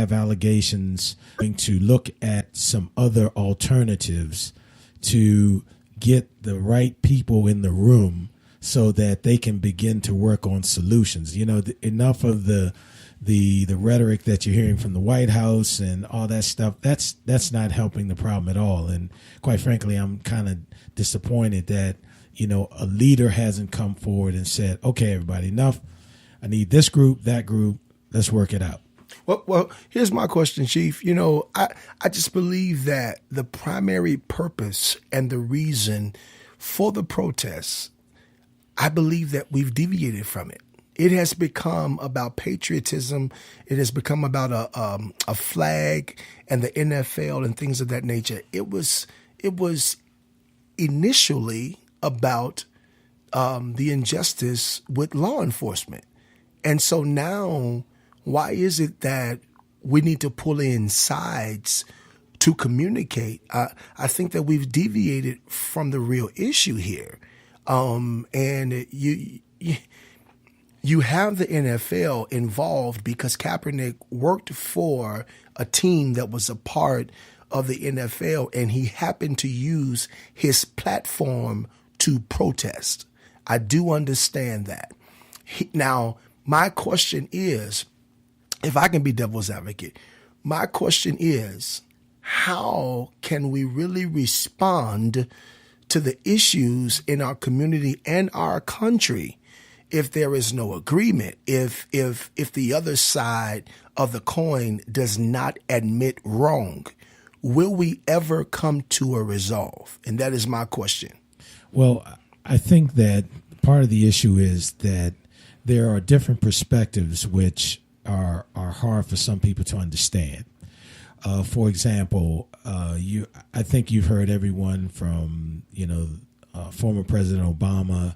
have allegations, going to look at some other alternatives to get the right people in the room so that they can begin to work on solutions. Enough of the rhetoric that you're hearing from the White House and all that stuff, that's not helping the problem at all. And quite frankly, I'm kind of disappointed that, a leader hasn't come forward and said, okay, everybody, enough. I need this group, that group. Let's work it out. Well, here's my question, Chief. I just believe that the primary purpose and the reason for the protests, I believe that we've deviated from it. It has become about patriotism. It has become about a flag and the NFL and things of that nature. It was initially about the injustice with law enforcement. And so now, why is it that we need to pull in sides to communicate? I think that we've deviated from the real issue here. And you have the NFL involved because Kaepernick worked for a team that was a part of the NFL, and he happened to use his platform to protest. I do understand that. Now, my question is, if I can be devil's advocate, my question is, how can we really respond to the issues in our community and our country if there is no agreement, if the other side of the coin does not admit wrong? Will we ever come to a resolve? And that is my question. Well, I think that part of the issue is that there are different perspectives which are hard for some people to understand. For example, I think you've heard everyone from, former President Obama,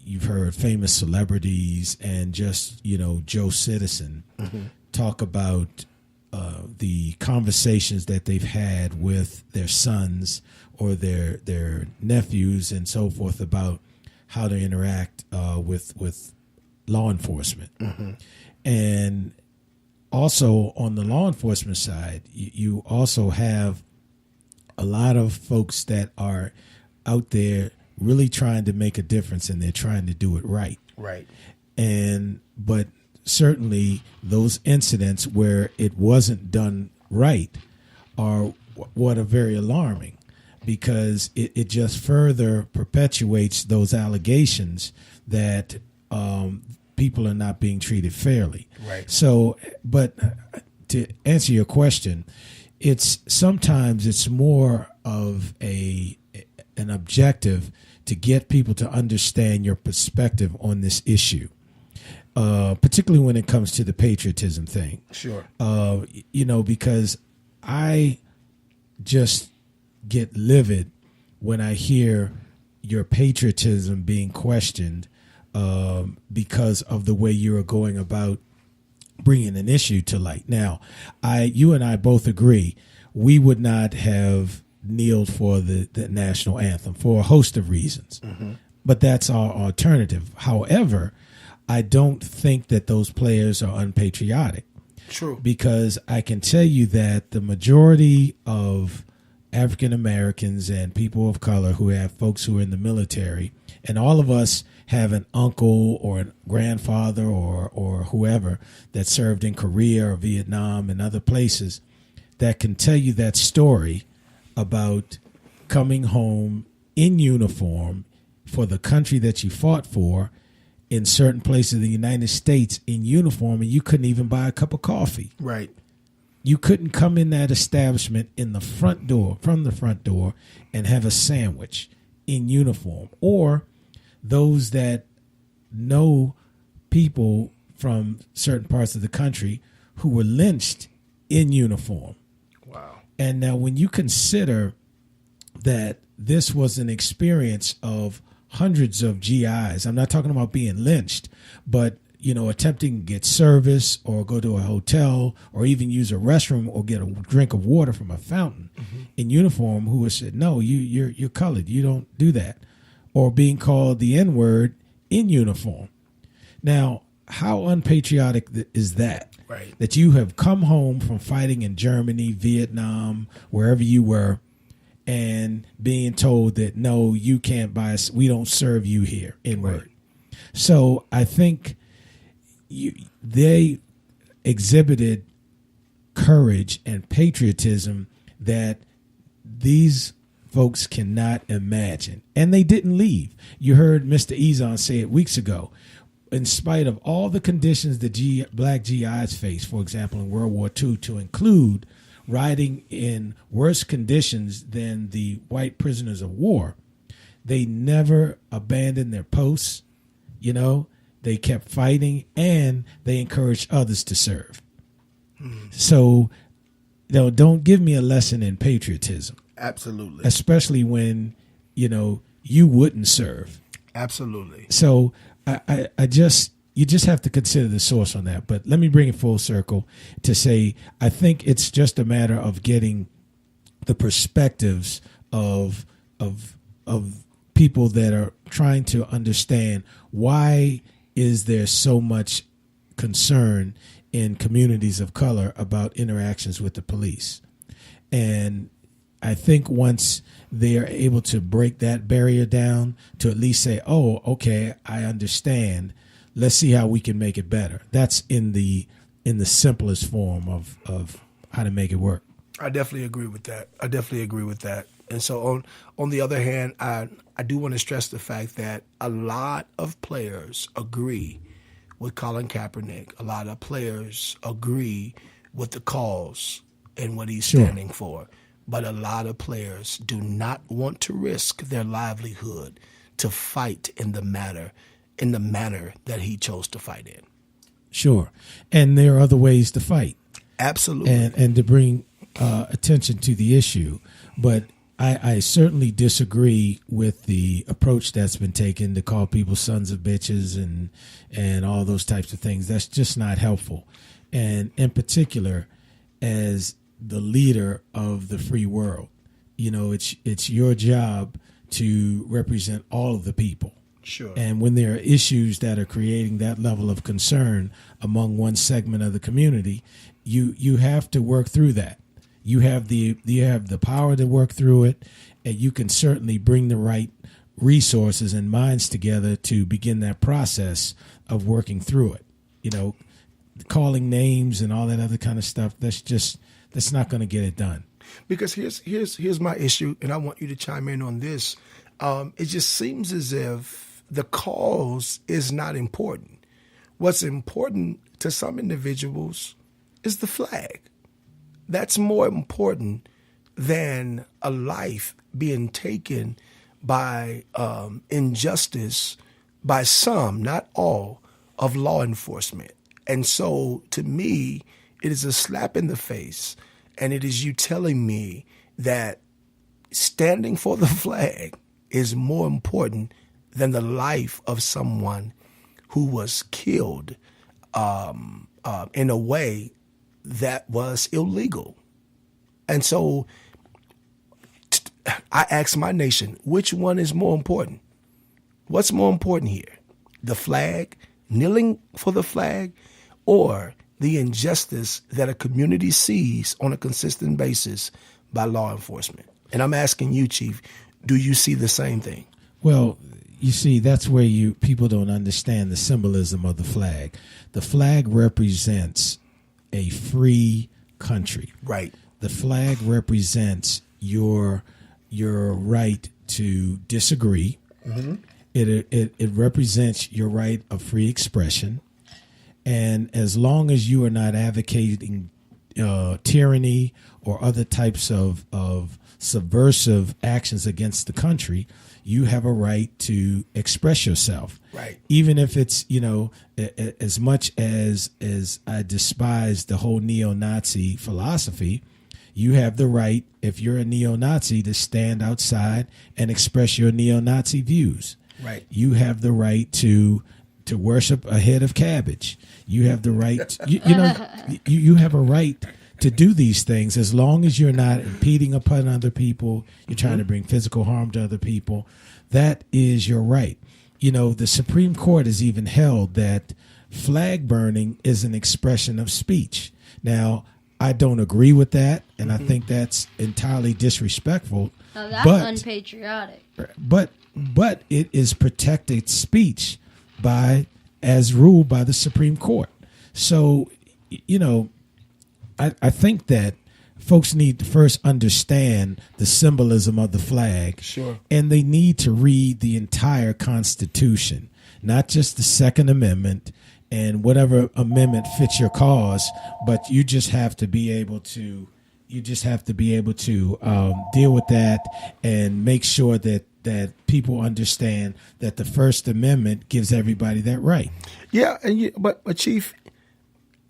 you've heard famous celebrities and just, Joe Citizen talk about the conversations that they've had with their sons or their nephews and so forth about how to interact with law enforcement. And also on the law enforcement side, you also have a lot of folks that are out there really trying to make a difference, and they're trying to do it right. Right. But certainly those incidents where it wasn't done right are what are very alarming, because it just further perpetuates those allegations that people are not being treated fairly. Right. So, but to answer your question, sometimes it's more of an objective to get people to understand your perspective on this issue, particularly when it comes to the patriotism thing. Sure. Because I just get livid when I hear your patriotism being questioned because of the way you are going about bringing an issue to light. Now, you and I both agree we would not have kneeled for the national anthem for a host of reasons, but that's our alternative. However, I don't think that those players are unpatriotic. True. Because I can tell you that the majority of African Americans and people of color who have folks who are in the military, and all of us have an uncle or a grandfather or whoever that served in Korea or Vietnam and other places, that can tell you that story about coming home in uniform for the country that you fought for in certain places of the United States in uniform, and you couldn't even buy a cup of coffee. Right. You couldn't come in that establishment from the front door, and have a sandwich in uniform. Or those that know people from certain parts of the country who were lynched in uniform. Wow. And now when you consider that this was an experience of hundreds of GIs, I'm not talking about being lynched, but attempting to get service or go to a hotel or even use a restroom or get a drink of water from a fountain in uniform, who was said, no, you're colored, you don't do that. Or being called the N-word in uniform. Now, how unpatriotic is that? Right. That you have come home from fighting in Germany, Vietnam, wherever you were, and being told that, no, you can't buy us. We don't serve you here, N-word. Right. So I think they exhibited courage and patriotism that these folks cannot imagine. And they didn't leave. You heard Mr. Ezon say it weeks ago. In spite of all the conditions that black GIs faced, for example, in World War II, to include riding in worse conditions than the white prisoners of war, they never abandoned their posts. They kept fighting, and they encouraged others to serve. So, don't give me a lesson in patriotism. Absolutely. Especially when, you wouldn't serve. Absolutely. So you just have to consider the source on that. But let me bring it full circle to say, I think it's just a matter of getting the perspectives of people that are trying to understand why is there so much concern in communities of color about interactions with the police. And I think once they are able to break that barrier down to at least say, oh, okay, I understand. Let's see how we can make it better. That's in the simplest form of how to make it work. I definitely agree with that. And so on the other hand, I do want to stress the fact that a lot of players agree with Colin Kaepernick. A lot of players agree with the cause and what he's standing for. But a lot of players do not want to risk their livelihood to fight in the manner that he chose to fight in. Sure. And there are other ways to fight. Absolutely. And to bring attention to the issue. But I certainly disagree with the approach that's been taken to call people sons of bitches and all those types of things. That's just not helpful. And in particular, as the leader of the free world, it's your job to represent all of the people. Sure. And when there are issues that are creating that level of concern among one segment of the community, you have to work through that. You have the power to work through it, and you can certainly bring the right resources and minds together to begin that process of working through it. Calling names and all that other kind of stuff, that's not going to get it done. Because here's my issue, and I want you to chime in on this. It just seems as if the cause is not important. What's important to some individuals is the flag. That's more important than a life being taken by injustice by some, not all, of law enforcement. And so to me, it is a slap in the face, and it is you telling me that standing for the flag is more important than the life of someone who was killed in a way that was illegal. And so I ask my nation, which one is more important? What's more important here? The flag, kneeling for the flag, or the injustice that a community sees on a consistent basis by law enforcement? And I'm asking you, Chief, do you see the same thing? Well, you see, that's where people don't understand the symbolism of the flag. The flag represents a free country. Right. The flag represents your right to disagree. Mm-hmm. It represents your right of free expression. And as long as you are not advocating tyranny or other types of subversive actions against the country, you have a right to express yourself. Right. Even if it's, as much as I despise the whole neo-Nazi philosophy, you have the right, if you're a neo-Nazi, to stand outside and express your neo-Nazi views. Right. You have the right to worship a head of cabbage. You have the right, you have a right to do these things as long as you're not impeding upon other people, you're trying to bring physical harm to other people. That is your right. The Supreme Court has even held that flag burning is an expression of speech. Now, I don't agree with that, and I think that's entirely disrespectful. Now that's unpatriotic. But it is protected speech as ruled by the Supreme Court. So, I think that folks need to first understand the symbolism of the flag. Sure. And they need to read the entire Constitution, not just the Second Amendment and whatever amendment fits your cause, but you just have to be able to deal with that and make sure that people understand that the First Amendment gives everybody that right. Yeah, but Chief,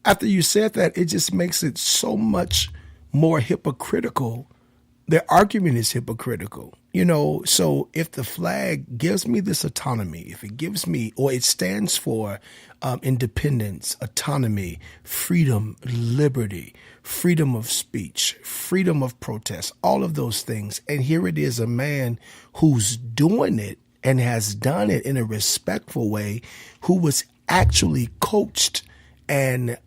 after you said that, it just makes it so much more hypocritical. Their argument is hypocritical. So if the flag gives me this autonomy, if it gives me, or it stands for independence, autonomy, freedom, liberty, freedom of speech, freedom of protest, all of those things. And here it is, a man who's doing it and has done it in a respectful way, who was actually coached and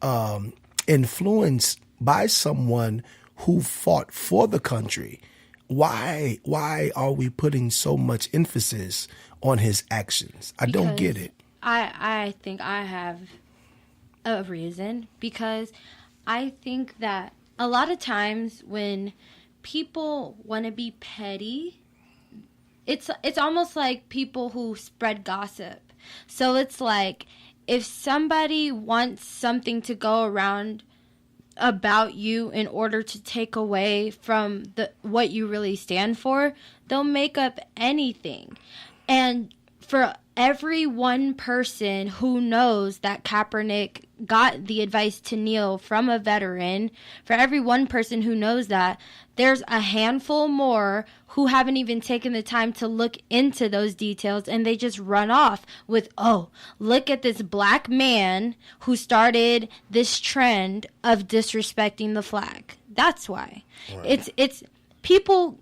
influenced by someone who fought for the country. Why are we putting so much emphasis on his actions? I don't get it. I think I have a reason, because I think that a lot of times when people want to be petty, it's almost like people who spread gossip. So it's like, if somebody wants something to go around about you in order to take away from what you really stand for, they'll make up anything. And for every one person who knows that Kaepernick got the advice to kneel from a veteran, for every one person who knows that, there's a handful more who haven't even taken the time to look into those details, and they just run off with, oh, look at this black man who started this trend of disrespecting the flag. That's why. Right. It's people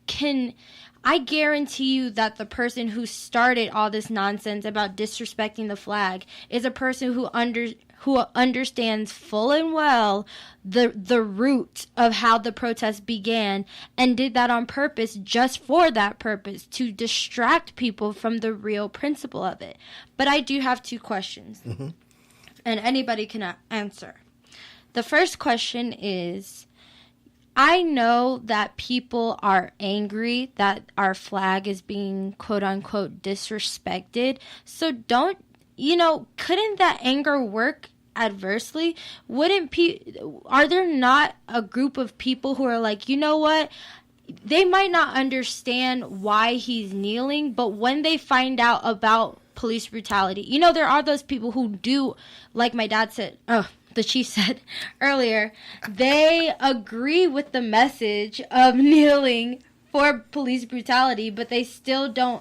can... I guarantee you that the person who started all this nonsense about disrespecting the flag is a person who understands full and well the root of how the protest began, and did that on purpose, just for that purpose, to distract people from the real principle of it. But I do have two questions, and anybody can answer. The first question is, I know that people are angry that our flag is being quote unquote disrespected. So couldn't that anger work adversely? Are there not a group of people who are like, you know what? They might not understand why he's kneeling, but when they find out about police brutality, there are those people who do, like my dad said, the chief said earlier, they agree with the message of kneeling for police brutality, but they still don't,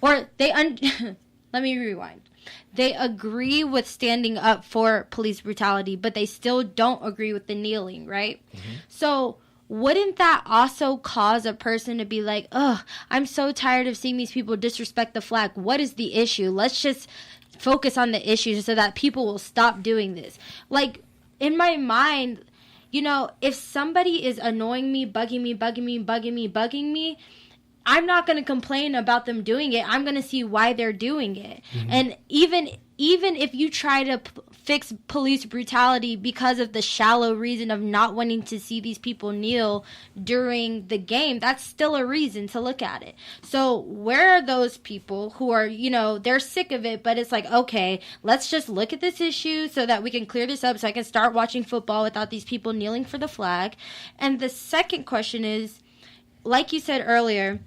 let me rewind. They agree with standing up for police brutality, but they still don't agree with the kneeling, right? Mm-hmm. So wouldn't that also cause a person to be like, ugh, I'm so tired of seeing these people disrespect the flag. What is the issue? Let's just focus on the issues so that people will stop doing this. Like, in my mind, if somebody is annoying me, bugging me, I'm not going to complain about them doing it. I'm going to see why they're doing it. Mm-hmm. And even if you try to fix police brutality because of the shallow reason of not wanting to see these people kneel during the game, that's still a reason to look at it. So where are those people who are, they're sick of it, but it's like, okay, let's just look at this issue so that we can clear this up so I can start watching football without these people kneeling for the flag. And the second question is, like you said earlier,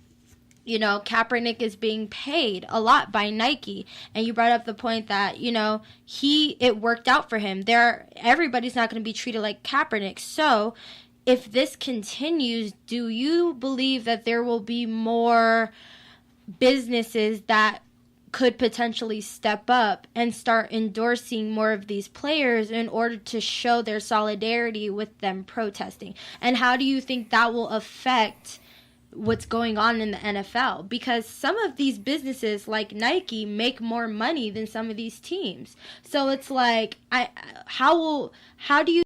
Kaepernick is being paid a lot by Nike, and you brought up the point that, it worked out for him. Everybody's not going to be treated like Kaepernick. So if this continues, do you believe that there will be more businesses that could potentially step up and start endorsing more of these players in order to show their solidarity with them protesting? And how do you think that will affect what's going on in the NFL, because some of these businesses like Nike make more money than some of these teams. So it's like, how do you